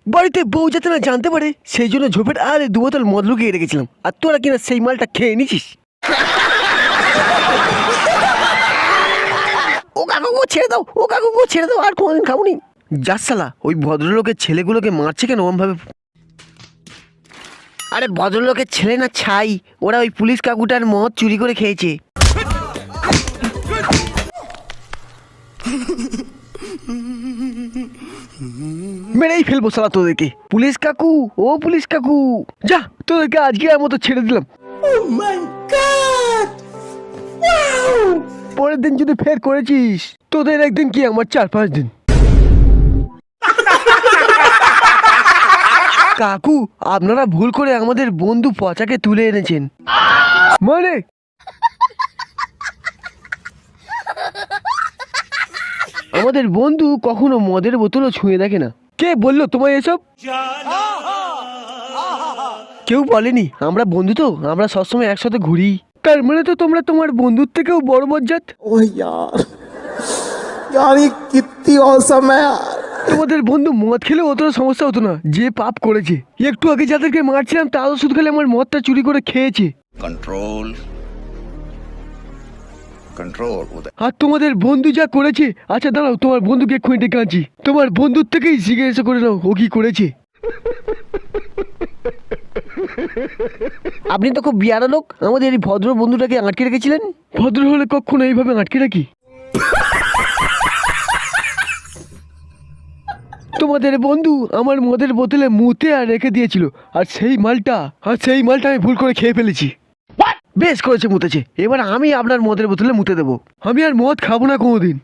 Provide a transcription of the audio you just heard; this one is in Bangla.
বাড়িতে বউ যাতে না জানতে পারে সেই জন্য ঝোপের আরে 2 বোতল মদ লুকিয়ে রেখেছিলাম, আর তোরা কিনা সেই মালটা খেয়ে নিছিস। ও কাকু ছেড়ে দাও, ও কাকু ছেড়ে দাও, আর কোনোদিন খাবো নি। যাস শালা, ওই ভদ্রলোকের ছেলেগুলোকে মারছে কেন ওরম ভাবে? আরে ভদ্রলোকের ছেলে না ছাই, ওরা ওই পুলিশ কাকুটার মদ চুরি করে খেয়েছে। মেরেই ফেলবো শালা তোদেরকে। পুলিশ কাকু, ও পুলিশ কাকু, যা তোদেরকে আজকে আর মতো ছেড়ে দিলাম। পরের দিন যদি ফের করেছিস, তোদের একদিন কি আমার 4-5 দিন। কাকু, আপনারা ভুল করে আমাদের বন্ধু পচাকে তুলে এনেছেন। মানে আমাদের বন্ধু কখনো মদের বোতলও ছুঁয়ে দেখে না। কে বললো তোমায় এসব? কেউ বলেনি। আমরা বন্ধু তো, আমরা সবসময় একসাথে ঘুরি। তার মানে তো তোমরা তোমার বন্ধুর থেকেও বড় বজ্জাত। ओह यार यार ये कितनी औसम है यार। তোমাদের বন্ধু মদ খেলে অতটা সমস্যা হতো না, যে পাপ করেছে। একটু আগে যাদেরকে মারছিলাম তারাও শুধু খেলে আমার মদটা চুরি করে খেয়েছে। कंट्रोल कंट्रोल उधर। আর তোমাদের বন্ধু যা করেছে, আচ্ছা দাঁড়াও, তোমার বন্ধুকে এক্ষুনি ডেকে আনছি। তোমার বন্ধুর থেকেই জিজ্ঞাসা করে নাও ও কি করেছে। আপনি তো খুব বিয়ারা লোক, আমাদের এই ভদ্র বন্ধুটাকে আটকে রেখেছিলেন। ভদ্র হলে কখনো এইভাবে আটকে রাখি? তোমাদের বন্ধু আমার মদের বোতলে মুতে আর রেখে দিয়েছিল, আর সেই মালটা আমি ভুল করে খেয়ে ফেলেছি। বেশ করেছে মুতেছে, এবার আমি আপনার মদের বোতলে মুতে দেবো। আমি আর মদ খাবো না কোনোদিন।